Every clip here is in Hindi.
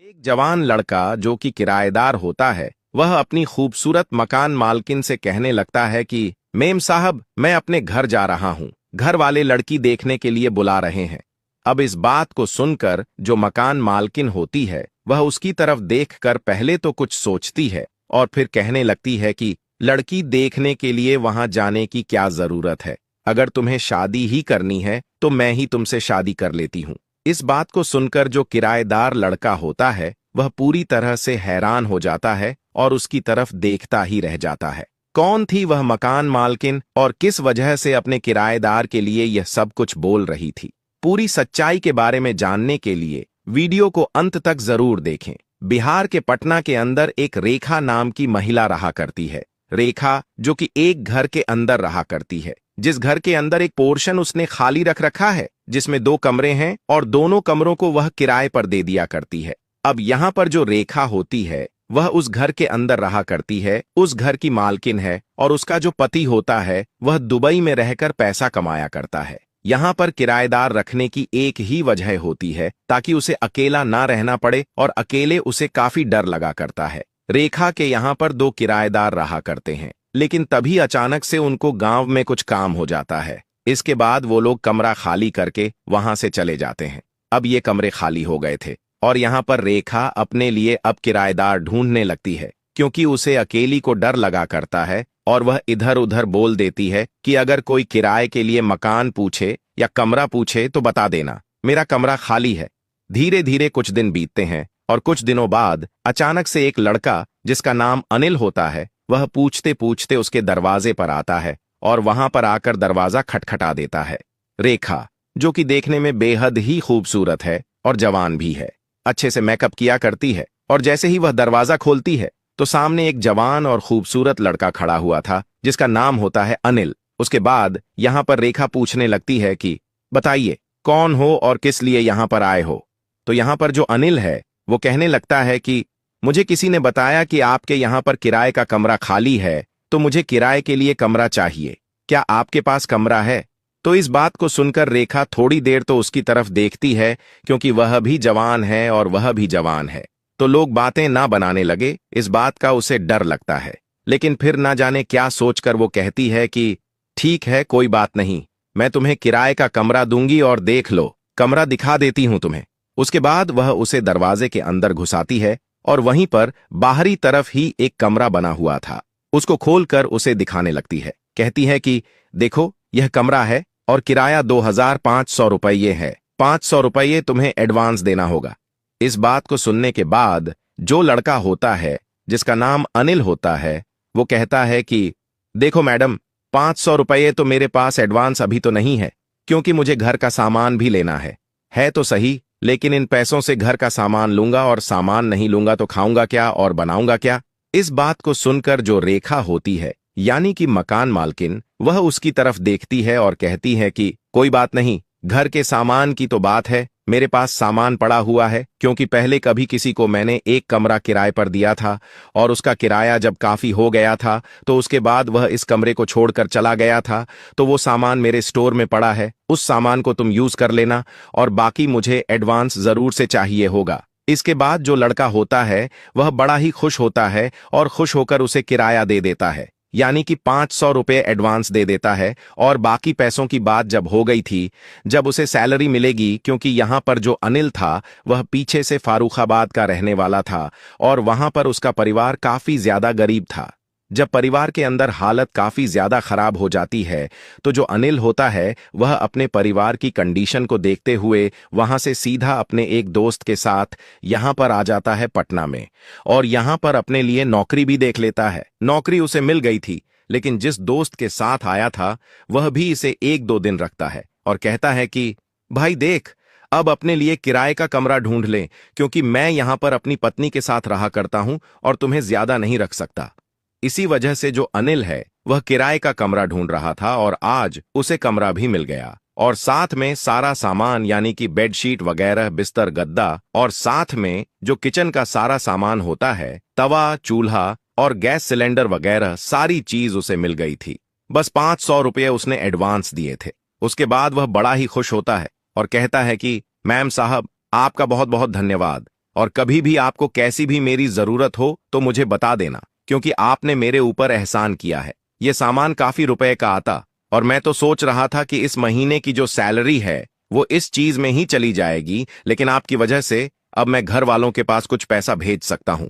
एक जवान लड़का जो कि किराएदार होता है, वह अपनी खूबसूरत मकान मालकिन से कहने लगता है कि मेम साहब, मैं अपने घर जा रहा हूँ। घर वाले लड़की देखने के लिए बुला रहे हैं। अब इस बात को सुनकर जो मकान मालकिन होती है, वह उसकी तरफ देखकर पहले तो कुछ सोचती है और फिर कहने लगती है कि लड़की देखने के लिए वहां जाने की क्या जरूरत है। अगर तुम्हें शादी ही करनी है तो मैं ही तुमसे शादी कर लेती हूँ। इस बात को सुनकर जो किराएदार लड़का होता है, वह पूरी तरह से हैरान हो जाता है और उसकी तरफ देखता ही रह जाता है। कौन थी वह मकान मालकिन और किस वजह से अपने किराएदार के लिए यह सब कुछ बोल रही थी? पूरी सच्चाई के बारे में जानने के लिए वीडियो को अंत तक जरूर देखें। बिहार के पटना के अंदर एक रेखा नाम की महिला रहा करती है। रेखा जो कि एक घर के अंदर रहा करती है, जिस घर के अंदर एक पोर्शन उसने खाली रख रखा है, जिसमें 2 कमरे हैं और दोनों कमरों को वह किराए पर दे दिया करती है। अब यहाँ पर जो रेखा होती है, वह उस घर के अंदर रहा करती है, उस घर की मालकिन है और उसका जो पति होता है वह दुबई में रहकर पैसा कमाया करता है। यहाँ पर किराएदार रखने की एक ही वजह होती है ताकि उसे अकेला ना रहना पड़े और अकेले उसे काफी डर लगा करता है। रेखा के यहाँ पर 2 किराएदार रहा करते हैं, लेकिन तभी अचानक से उनको गांव में कुछ काम हो जाता है। इसके बाद वो लोग कमरा खाली करके वहां से चले जाते हैं। अब ये कमरे खाली हो गए थे और यहाँ पर रेखा अपने लिए अब किराएदार ढूंढने लगती है, क्योंकि उसे अकेली को डर लगा करता है और वह इधर उधर बोल देती है कि अगर कोई किराए के लिए मकान पूछे या कमरा पूछे तो बता देना, मेरा कमरा खाली है। धीरे धीरे कुछ दिन बीतते हैं और कुछ दिनों बाद अचानक से एक लड़का जिसका नाम अनिल होता है, वह पूछते पूछते उसके दरवाजे पर आता है और वहां पर आकर दरवाजा खटखटा देता है। रेखा जो कि देखने में बेहद ही खूबसूरत है और जवान भी है, अच्छे से मेकअप किया करती है, और जैसे ही वह दरवाजा खोलती है तो सामने एक जवान और खूबसूरत लड़का खड़ा हुआ था जिसका नाम होता है अनिल। उसके बाद यहां पर रेखा पूछने लगती है कि बताइए कौन हो और किस लिए यहां पर आए हो। तो यहां पर जो अनिल है वो कहने लगता है कि मुझे किसी ने बताया कि आपके यहां पर किराए का कमरा खाली है, तो मुझे किराए के लिए कमरा चाहिए। क्या आपके पास कमरा है? तो इस बात को सुनकर रेखा थोड़ी देर तो उसकी तरफ देखती है, क्योंकि वह भी जवान है और वह भी जवान है, तो लोग बातें ना बनाने लगे, इस बात का उसे डर लगता है। लेकिन फिर ना जाने क्या सोचकर वो कहती है कि ठीक है, कोई बात नहीं, मैं तुम्हें किराए का कमरा दूंगी और देख लो, कमरा दिखा देती हूं तुम्हें। उसके बाद वह उसे दरवाजे के अंदर घुसाती है और वहीं पर बाहरी तरफ ही एक कमरा बना हुआ था। उसको खोलकर उसे दिखाने लगती है, कहती है कि देखो, यह कमरा है और किराया 2500 रुपये है। 500 रुपये तुम्हें एडवांस देना होगा। इस बात को सुनने के बाद जो लड़का होता है जिसका नाम अनिल होता है, वो कहता है कि देखो मैडम, 500 रुपये तो मेरे पास एडवांस अभी तो नहीं है, क्योंकि मुझे घर का सामान भी लेना है तो सही, लेकिन इन पैसों से घर का सामान लूंगा और सामान नहीं लूंगा तो खाऊंगा क्या और बनाऊंगा क्या। इस बात को सुनकर जो रेखा होती है यानी कि मकान मालकिन, वह उसकी तरफ देखती है और कहती है कि कोई बात नहीं, घर के सामान की तो बात है, मेरे पास सामान पड़ा हुआ है, क्योंकि पहले कभी किसी को मैंने एक कमरा किराए पर दिया था और उसका किराया जब काफी हो गया था तो उसके बाद वह इस कमरे को छोड़कर चला गया था, तो वो सामान मेरे स्टोर में पड़ा है, उस सामान को तुम यूज कर लेना और बाकी मुझे एडवांस जरूर से चाहिए होगा। इसके बाद जो लड़का होता है वह बड़ा ही खुश होता है और खुश होकर उसे किराया दे देता है, यानी कि 500 रुपये एडवांस दे देता है। और बाकी पैसों की बात जब हो गई थी, जब उसे सैलरी मिलेगी, क्योंकि यहाँ पर जो अनिल था वह पीछे से फारुखाबाद का रहने वाला था और वहां पर उसका परिवार काफी ज्यादा गरीब था। जब परिवार के अंदर हालत काफी ज्यादा खराब हो जाती है, तो जो अनिल होता है वह अपने परिवार की कंडीशन को देखते हुए वहां से सीधा अपने एक दोस्त के साथ यहां पर आ जाता है पटना में, और यहां पर अपने लिए नौकरी भी देख लेता है। नौकरी उसे मिल गई थी, लेकिन जिस दोस्त के साथ आया था वह भी इसे 1-2 दिन रखता है और कहता है कि भाई देख, अब अपने लिए किराए का कमरा ढूंढ ले, क्योंकि मैं यहां पर अपनी पत्नी के साथ रहा करता हूं और तुम्हें ज्यादा नहीं रख सकता। इसी वजह से जो अनिल है वह किराए का कमरा ढूंढ रहा था और आज उसे कमरा भी मिल गया, और साथ में सारा सामान यानी कि बेडशीट वगैरह, बिस्तर, गद्दा, और साथ में जो किचन का सारा सामान होता है, तवा, चूल्हा और गैस सिलेंडर वगैरह, सारी चीज उसे मिल गई थी। बस 500 रुपये उसने एडवांस दिए थे। उसके बाद वह बड़ा ही खुश होता है और कहता है कि मैम साहब, आपका बहुत बहुत धन्यवाद, और कभी भी आपको कैसी भी मेरी जरूरत हो तो मुझे बता देना, क्योंकि आपने मेरे ऊपर एहसान किया है। ये सामान काफी रुपए का आता और मैं तो सोच रहा था कि इस महीने की जो सैलरी है वो इस चीज में ही चली जाएगी, लेकिन आपकी वजह से अब मैं घर वालों के पास कुछ पैसा भेज सकता हूं।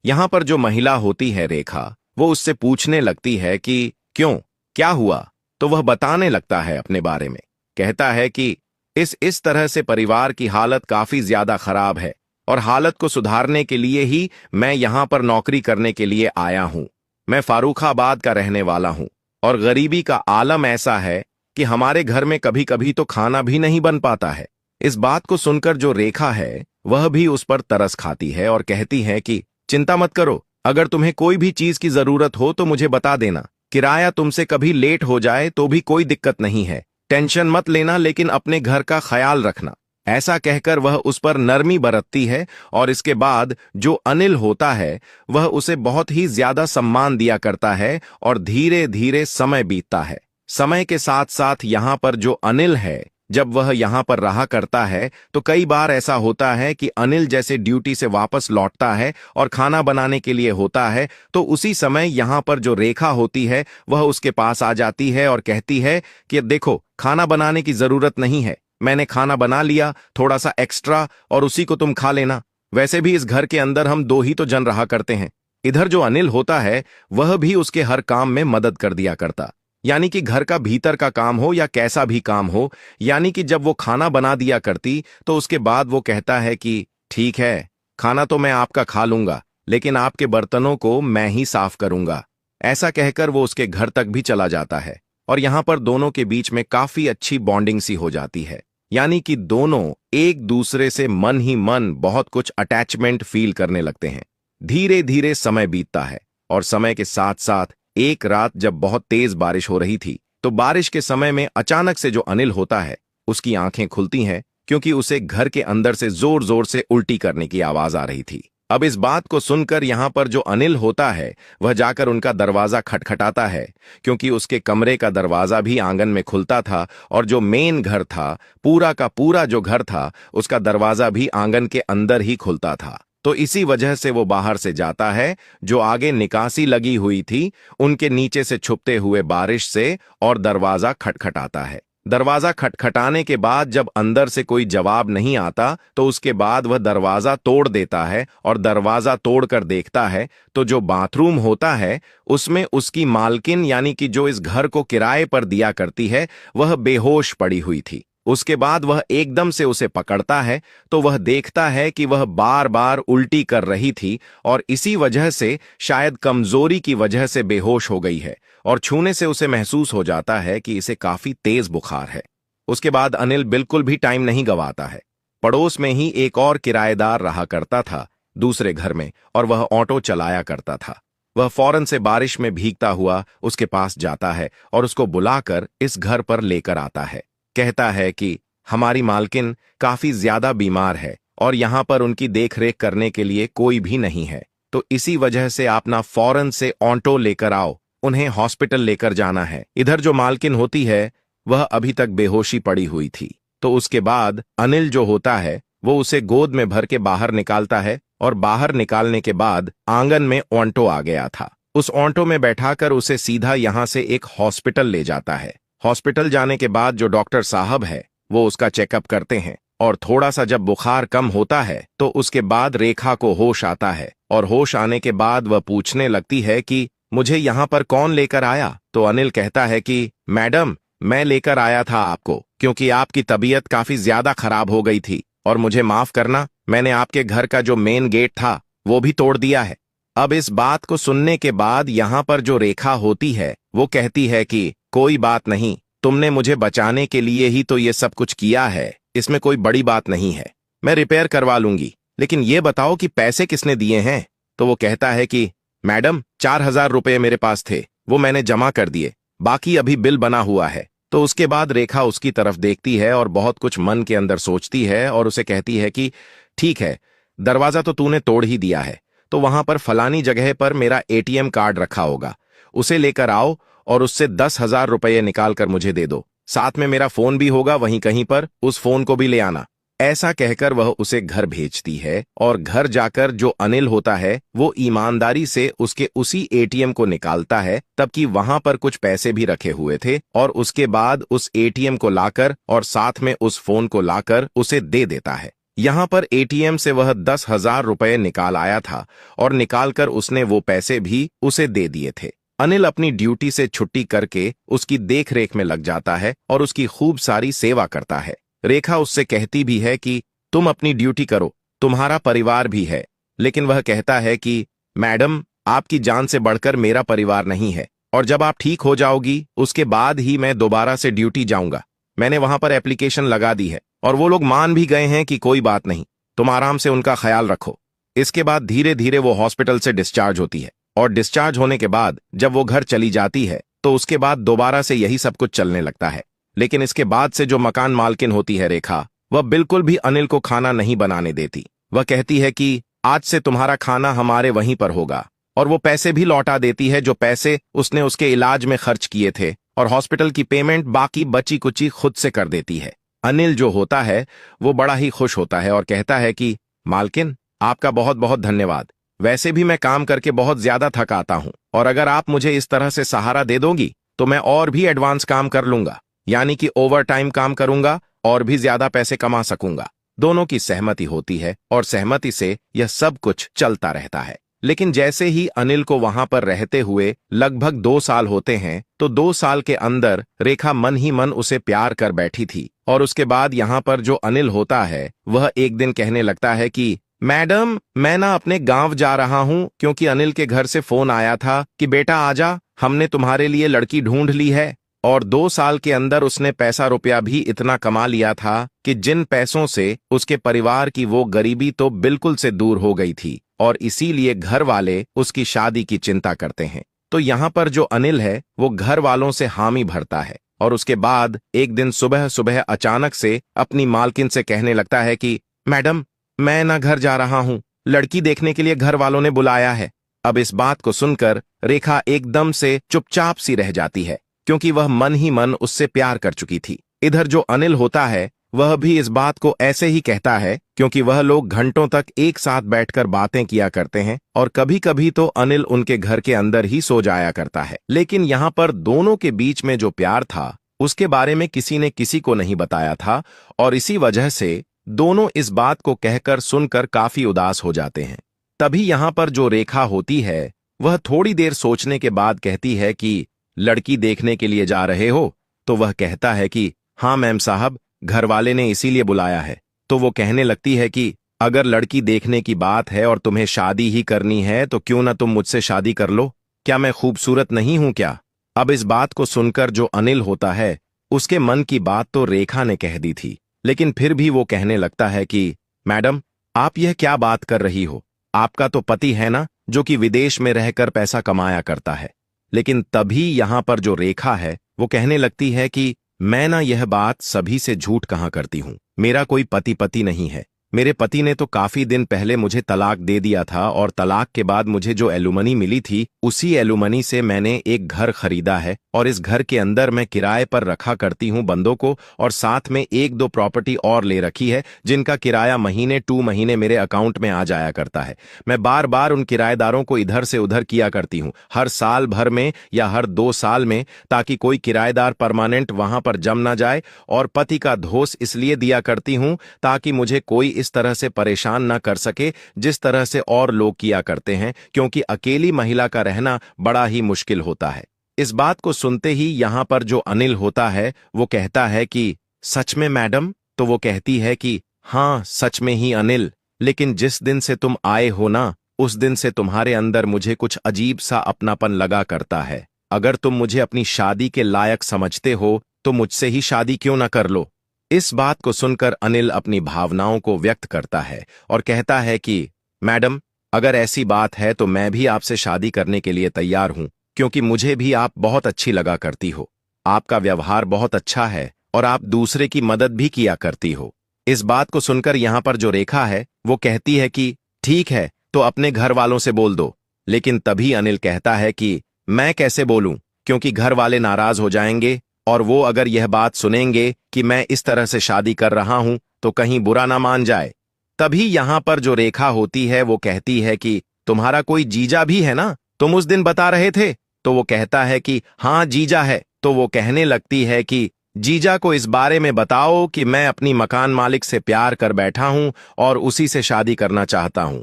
यहां पर जो महिला होती है रेखा, वो उससे पूछने लगती है कि क्यों, क्या हुआ? तो वह बताने लगता है अपने बारे में। कहता है कि इस तरह से परिवार की हालत काफी ज्यादा खराब है और हालत को सुधारने के लिए ही मैं यहां पर नौकरी करने के लिए आया हूं। मैं फारूखाबाद का रहने वाला हूं और गरीबी का आलम ऐसा है कि हमारे घर में कभी कभी तो खाना भी नहीं बन पाता है। इस बात को सुनकर जो रेखा है वह भी उस पर तरस खाती है और कहती है कि चिंता मत करो, अगर तुम्हें कोई भी चीज की जरूरत हो तो मुझे बता देना। किराया तुमसे कभी लेट हो जाए तो भी कोई दिक्कत नहीं है, टेंशन मत लेना, लेकिन अपने घर का ख्याल रखना। ऐसा कहकर वह उस पर नरमी बरतती है और इसके बाद जो अनिल होता है वह उसे बहुत ही ज्यादा सम्मान दिया करता है और धीरे धीरे समय बीतता है। समय के साथ साथ यहाँ पर जो अनिल है, जब वह यहाँ पर रहा करता है तो कई बार ऐसा होता है कि अनिल जैसे ड्यूटी से वापस लौटता है और खाना बनाने के लिए होता है, तो उसी समय यहाँ पर जो रेखा होती है वह उसके पास आ जाती है और कहती है कि देखो, खाना बनाने की जरूरत नहीं है, मैंने खाना बना लिया, थोड़ा सा एक्स्ट्रा, और उसी को तुम खा लेना। वैसे भी इस घर के अंदर हम दो ही तो जन रहा करते हैं। इधर जो अनिल होता है वह भी उसके हर काम में मदद कर दिया करता, यानी कि घर का भीतर का काम हो या कैसा भी काम हो, यानी कि जब वो खाना बना दिया करती तो उसके बाद वो कहता है कि ठीक है, खाना तो मैं आपका खा लूंगा, लेकिन आपके बर्तनों को मैं ही साफ करूंगा। ऐसा कहकर वो उसके घर तक भी चला जाता है और यहां पर दोनों के बीच में काफी अच्छी बॉन्डिंग सी हो जाती है, यानी कि दोनों एक दूसरे से मन ही मन बहुत कुछ अटैचमेंट फील करने लगते हैं। धीरे धीरे समय बीतता है और समय के साथ साथ एक रात जब बहुत तेज बारिश हो रही थी, तो बारिश के समय में अचानक से जो अनिल होता है उसकी आंखें खुलती हैं, क्योंकि उसे घर के अंदर से जोर जोर से उल्टी करने की आवाज आ रही थी। अब इस बात को सुनकर यहां पर जो अनिल होता है वह जाकर उनका दरवाजा खटखटाता है, क्योंकि उसके कमरे का दरवाजा भी आंगन में खुलता था और जो मेन घर था, पूरा का पूरा जो घर था, उसका दरवाजा भी आंगन के अंदर ही खुलता था। तो इसी वजह से वो बाहर से जाता है, जो आगे निकासी लगी हुई थी उनके नीचे से छुपते हुए बारिश से, और दरवाजा खटखटाता है। दरवाजा खटखटाने के बाद जब अंदर से कोई जवाब नहीं आता तो उसके बाद वह दरवाजा तोड़ देता है और दरवाजा तोड़कर देखता है तो जो बाथरूम होता है उसमें उसकी मालकिन, यानी कि जो इस घर को किराए पर दिया करती है, वह बेहोश पड़ी हुई थी। उसके बाद वह एकदम से उसे पकड़ता है तो वह देखता है कि वह बार बार उल्टी कर रही थी और इसी वजह से, शायद कमजोरी की वजह से बेहोश हो गई है, और छूने से उसे महसूस हो जाता है कि इसे काफी तेज बुखार है। उसके बाद अनिल बिल्कुल भी टाइम नहीं गंवाता है। पड़ोस में ही एक और किराएदार रहा करता था दूसरे घर में, और वह ऑटो चलाया करता था। वह फौरन से बारिश में भीगता हुआ उसके पास जाता है और उसको बुलाकर इस घर पर लेकर आता है। कहता है कि हमारी मालकिन काफी ज्यादा बीमार है और यहां पर उनकी देखरेख करने के लिए कोई भी नहीं है, तो इसी वजह से आप ना फौरन से ऑटो लेकर आओ, उन्हें हॉस्पिटल लेकर जाना है। इधर जो मालकिन होती है वह अभी तक बेहोशी पड़ी हुई थी, तो उसके बाद अनिल जो होता है वो उसे गोद में भर के बाहर निकालता है और बाहर निकालने के बाद आंगन में ऑटो आ गया था। उस ऑटो में बैठाकर उसे सीधा यहां से एक हॉस्पिटल ले जाता है। हॉस्पिटल जाने के बाद जो डॉक्टर साहब है वो उसका चेकअप करते हैं और थोड़ा सा जब बुखार कम होता है तो उसके बाद रेखा को होश आता है, और होश आने के बाद वह पूछने लगती है कि मुझे यहाँ पर कौन लेकर आया? तो अनिल कहता है कि मैडम, मैं लेकर आया था आपको, क्योंकि आपकी तबीयत काफी ज्यादा खराब हो गई थी और मुझे माफ करना, मैंने आपके घर का जो मेन गेट था वो भी तोड़ दिया है। अब इस बात को सुनने के बाद यहाँ पर जो रेखा होती है वो कहती है कि कोई बात नहीं, तुमने मुझे बचाने के लिए ही तो ये सब कुछ किया है, इसमें कोई बड़ी बात नहीं है, मैं रिपेयर करवा लूंगी, लेकिन ये बताओ कि पैसे किसने दिए हैं? तो वो कहता है कि मैडम, 4,000 रुपये मेरे पास थे, वो मैंने जमा कर दिए, बाकी अभी बिल बना हुआ है। तो उसके बाद रेखा उसकी तरफ देखती है और बहुत कुछ मन के अंदर सोचती है और उसे कहती है कि ठीक है, दरवाजा तो तूने तोड़ ही दिया है, तो वहां पर फलानी जगह पर मेरा एटीएम कार्ड रखा होगा, उसे लेकर आओ और उससे 10,000 रुपये निकाल कर मुझे दे दो। साथ में मेरा फोन भी होगा वहीं कहीं पर, उस फोन को भी ले आना। ऐसा कहकर वह उसे घर भेजती है और घर जाकर जो अनिल होता है वो ईमानदारी से उसके उसी एटीएम को निकालता है, तब कि वहां पर कुछ पैसे भी रखे हुए थे, और उसके बाद उस एटीएम को लाकर और साथ में उस फोन को लाकर उसे दे देता है। यहाँ पर एटीएम से वह 10,000 रुपये निकाल आया था और निकालकर उसने वो पैसे भी उसे दे दिए थे। अनिल अपनी ड्यूटी से छुट्टी करके उसकी देख रेख में लग जाता है और उसकी खूब सारी सेवा करता है। रेखा उससे कहती भी है कि तुम अपनी ड्यूटी करो, तुम्हारा परिवार भी है, लेकिन वह कहता है कि मैडम, आपकी जान से बढ़कर मेरा परिवार नहीं है, और जब आप ठीक हो जाओगी उसके बाद ही मैं दोबारा से ड्यूटी जाऊंगा। मैंने वहां पर एप्लीकेशन लगा दी है और वो लोग मान भी गए हैं कि कोई बात नहीं, तुम आराम से उनका ख्याल रखो। इसके बाद धीरे धीरे वो हॉस्पिटल से डिस्चार्ज होती है, और डिस्चार्ज होने के बाद जब वो घर चली जाती है तो उसके बाद दोबारा से यही सब कुछ चलने लगता है। लेकिन इसके बाद से जो मकान मालकिन होती है रेखा, वह बिल्कुल भी अनिल को खाना नहीं बनाने देती। वह कहती है कि आज से तुम्हारा खाना हमारे वहीं पर होगा, और वो पैसे भी लौटा देती है जो पैसे उसने उसके इलाज में खर्च किए थे, और हॉस्पिटल की पेमेंट बाकी बची कुची खुद से कर देती है। अनिल जो होता है वो बड़ा ही खुश होता है और कहता है कि मालकिन, आपका बहुत बहुत धन्यवाद। वैसे भी मैं काम करके बहुत ज्यादा थक आता हूं, और अगर आप मुझे इस तरह से सहारा दे दोगी तो मैं और भी एडवांस काम कर लूंगा, यानी कि ओवर टाइम काम करूंगा और भी ज्यादा पैसे कमा सकूंगा। दोनों की सहमति होती है और सहमति से यह सब कुछ चलता रहता है। लेकिन जैसे ही अनिल को वहां पर रहते हुए लगभग 2 साल होते हैं, तो 2 साल के अंदर रेखा मन ही मन उसे प्यार कर बैठी थी। और उसके बाद यहाँ पर जो अनिल होता है वह एक दिन कहने लगता है कि मैडम, मैं ना अपने गांव जा रहा हूं, क्योंकि अनिल के घर से फोन आया था कि बेटा आजा, हमने तुम्हारे लिए लड़की ढूंढ ली है। और 2 साल के अंदर उसने पैसा रुपया भी इतना कमा लिया था कि जिन पैसों से उसके परिवार की वो गरीबी तो बिल्कुल से दूर हो गई थी, और इसीलिए घर वाले उसकी शादी की चिंता करते हैं। तो यहाँ पर जो अनिल है वो घर वालों से हामी भरता है, और उसके बाद एक दिन सुबह सुबह अचानक से अपनी मालकिन से कहने लगता है कि मैडम, मैं ना घर जा रहा हूं, लड़की देखने के लिए घर वालों ने बुलाया है। अब इस बात को सुनकर रेखा एकदम से चुपचाप सी रह जाती है, क्योंकि वह मन ही मन उससे प्यार कर चुकी थी। इधर जो अनिल होता है वह भी इस बात को ऐसे ही कहता है, क्योंकि वह लोग घंटों तक एक साथ बैठकर बातें किया करते हैं, और कभी कभी तो अनिल उनके घर के अंदर ही सो जाया करता है। लेकिन यहाँ पर दोनों के बीच में जो प्यार था उसके बारे में किसी ने किसी को नहीं बताया था, और इसी वजह से दोनों इस बात को कहकर सुनकर काफी उदास हो जाते हैं। तभी यहाँ पर जो रेखा होती है वह थोड़ी देर सोचने के बाद कहती है कि लड़की देखने के लिए जा रहे हो? तो वह कहता है कि हाँ मैम साहब, घर वाले ने इसीलिए बुलाया है। तो वो कहने लगती है कि अगर लड़की देखने की बात है और तुम्हें शादी ही करनी है तो क्यों ना तुम मुझसे शादी कर लो, क्या मैं खूबसूरत नहीं हूं क्या? अब इस बात को सुनकर जो अनिल होता है उसके मन की बात तो रेखा ने कह दी थी, लेकिन फिर भी वो कहने लगता है कि मैडम, आप यह क्या बात कर रही हो? आपका तो पति है ना, जो कि विदेश में रहकर पैसा कमाया करता है। लेकिन तभी यहाँ पर जो रेखा है वो कहने लगती है कि मैं ना यह बात सभी से झूठ कहाँ करती हूँ, मेरा कोई पति नहीं है। मेरे पति ने तो काफी दिन पहले मुझे तलाक दे दिया था, और तलाक के बाद मुझे जो एलुमनी मिली थी उसी एलुमनी से मैंने एक घर खरीदा है, और इस घर के अंदर मैं किराए पर रखा करती हूँ बंदों को, और साथ में 1-2 प्रॉपर्टी और ले रखी है जिनका किराया महीने 2 महीने मेरे अकाउंट में आ जाया करता है। मैं बार बार उन किराएदारों को इधर से उधर किया करती हूँ, हर साल भर में या हर 2 साल में, ताकि कोई किराएदार परमानेंट वहां पर जम ना जाए। और पति का धोस इसलिए दिया करती हूँ ताकि मुझे कोई इस तरह से परेशान ना कर सके जिस तरह से और लोग किया करते हैं, क्योंकि अकेली महिला का रहना बड़ा ही मुश्किल होता है। इस बात को सुनते ही यहाँ पर जो अनिल होता है वो कहता है कि सच में मैडम? तो वो कहती है कि हाँ सच में ही अनिल, लेकिन जिस दिन से तुम आए हो ना, उस दिन से तुम्हारे अंदर मुझे कुछ अजीब सा अपनापन लगा करता है। अगर तुम मुझे अपनी शादी के लायक समझते हो तो मुझसे ही शादी क्यों ना कर लो। इस बात को सुनकर अनिल अपनी भावनाओं को व्यक्त करता है और कहता है कि मैडम, अगर ऐसी बात है तो मैं भी आपसे शादी करने के लिए तैयार हूं, क्योंकि मुझे भी आप बहुत अच्छी लगा करती हो। आपका व्यवहार बहुत अच्छा है और आप दूसरे की मदद भी किया करती हो। इस बात को सुनकर यहाँ पर जो रेखा है वो कहती है कि ठीक है, तो अपने घर वालों से बोल दो। लेकिन तभी अनिल कहता है कि मैं कैसे बोलूं, क्योंकि घर वाले नाराज हो जाएंगे, और वो अगर यह बात सुनेंगे कि मैं इस तरह से शादी कर रहा हूं तो कहीं बुरा ना मान जाए। तभी यहाँ पर जो रेखा होती है वो कहती है कि तुम्हारा कोई जीजा भी है ना, तुम उस दिन बता रहे थे। तो वो कहता है कि हाँ जीजा है। तो वो कहने लगती है कि जीजा को इस बारे में बताओ कि मैं अपनी मकान मालिक से प्यार कर बैठा हूं और उसी से शादी करना चाहता हूं।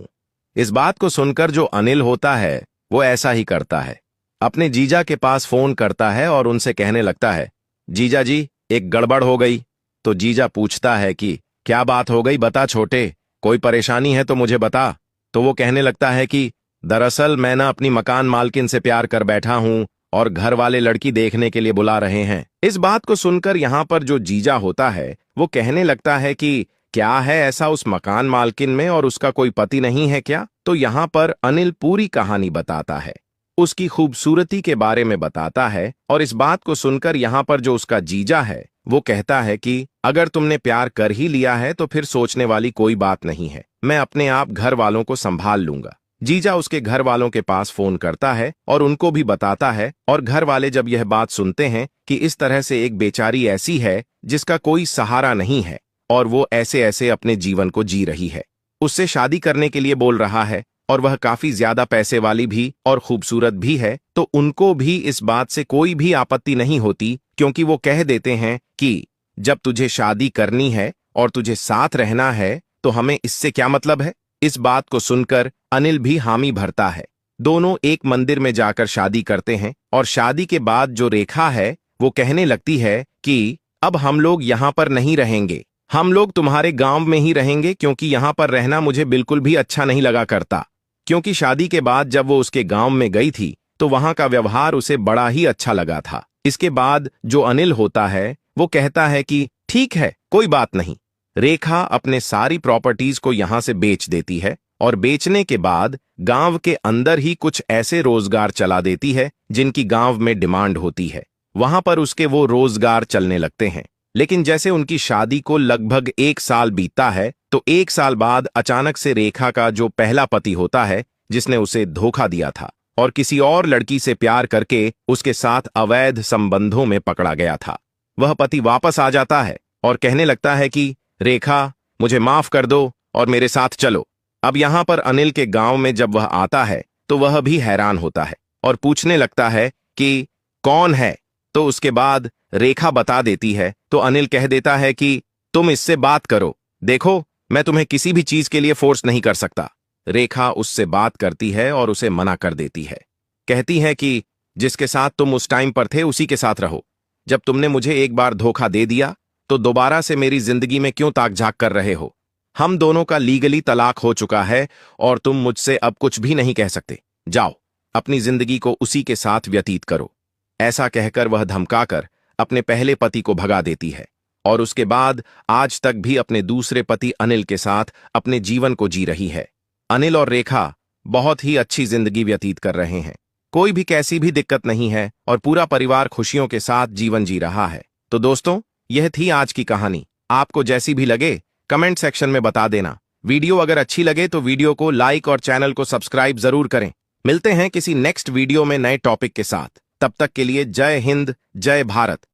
इस बात को सुनकर जो अनिल होता है वो ऐसा ही करता है, अपने जीजा के पास फोन करता है और उनसे कहने लगता है, जीजा जी एक गड़बड़ हो गई। तो जीजा पूछता है कि क्या बात हो गई, बता छोटे, कोई परेशानी है तो मुझे बता। तो वो कहने लगता है कि दरअसल मैं ना अपनी मकान मालकिन से प्यार कर बैठा हूं और घर वाले लड़की देखने के लिए बुला रहे हैं। इस बात को सुनकर यहाँ पर जो जीजा होता है वो कहने लगता है कि क्या है ऐसा उस मकान मालकिन में और उसका कोई पति नहीं है क्या। तो यहाँ पर अनिल पूरी कहानी बताता है, उसकी खूबसूरती के बारे में बताता है। और इस बात को सुनकर यहाँ पर जो उसका जीजा है वो कहता है कि अगर तुमने प्यार कर ही लिया है तो फिर सोचने वाली कोई बात नहीं है, मैं अपने आप घर वालों को संभाल लूंगा। जीजा उसके घर वालों के पास फोन करता है और उनको भी बताता है। और घर वाले जब यह बात सुनते हैं कि इस तरह से एक बेचारी ऐसी है जिसका कोई सहारा नहीं है और वो ऐसे ऐसे अपने जीवन को जी रही है, उससे शादी करने के लिए बोल रहा है और वह काफी ज्यादा पैसे वाली भी और खूबसूरत भी है, तो उनको भी इस बात से कोई भी आपत्ति नहीं होती, क्योंकि वो कह देते हैं कि जब तुझे शादी करनी है और तुझे साथ रहना है तो हमें इससे क्या मतलब है। इस बात को सुनकर अनिल भी हामी भरता है। दोनों एक मंदिर में जाकर शादी करते हैं और शादी के बाद जो रेखा है वो कहने लगती है कि अब हम लोग यहाँ पर नहीं रहेंगे, हम लोग तुम्हारे गांव में ही रहेंगे, क्योंकि यहाँ पर रहना मुझे बिल्कुल भी अच्छा नहीं लगा करता। क्योंकि शादी के बाद जब वो उसके गांव में गई थी तो वहां का व्यवहार उसे बड़ा ही अच्छा लगा था। इसके बाद जो अनिल होता है वो कहता है कि ठीक है कोई बात नहीं। रेखा अपने सारी प्रॉपर्टीज को यहां से बेच देती है और बेचने के बाद गांव के अंदर ही कुछ ऐसे रोजगार चला देती है जिनकी गांव में डिमांड होती है। वहां पर उसके वो रोजगार चलने लगते हैं। लेकिन जैसे उनकी शादी को लगभग 1 साल बीतता है तो 1 साल बाद अचानक से रेखा का जो पहला पति होता है, जिसने उसे धोखा दिया था और किसी और लड़की से प्यार करके उसके साथ अवैध संबंधों में पकड़ा गया था, वह पति वापस आ जाता है और कहने लगता है कि रेखा मुझे माफ कर दो और मेरे साथ चलो। अब यहां पर अनिल के गांव में जब वह आता है तो वह भी हैरान होता है और पूछने लगता है कि कौन है। तो उसके बाद रेखा बता देती है तो अनिल कह देता है कि तुम इससे बात करो, देखो मैं तुम्हें किसी भी चीज के लिए फोर्स नहीं कर सकता। रेखा उससे बात करती है और उसे मना कर देती है, कहती है कि जिसके साथ तुम उस टाइम पर थे उसी के साथ रहो। जब तुमने मुझे एक बार धोखा दे दिया तो दोबारा से मेरी जिंदगी में क्यों ताक झाक कर रहे हो। हम दोनों का लीगली तलाक हो चुका है और तुम मुझसे अब कुछ भी नहीं कह सकते। जाओ अपनी जिंदगी को उसी के साथ व्यतीत करो। ऐसा कहकर वह धमकाकर अपने पहले पति को भगा देती है और उसके बाद आज तक भी अपने दूसरे पति अनिल के साथ अपने जीवन को जी रही है। अनिल और रेखा बहुत ही अच्छी जिंदगी व्यतीत कर रहे हैं, कोई भी कैसी भी दिक्कत नहीं है और पूरा परिवार खुशियों के साथ जीवन जी रहा है। तो दोस्तों यह थी आज की कहानी। आपको जैसी भी लगे कमेंट सेक्शन में बता देना। वीडियो अगर अच्छी लगे तो वीडियो को लाइक और चैनल को सब्सक्राइब जरूर करें। मिलते हैं किसी नेक्स्ट वीडियो में नए टॉपिक के साथ। तब तक के लिए जय हिंद, जय भारत।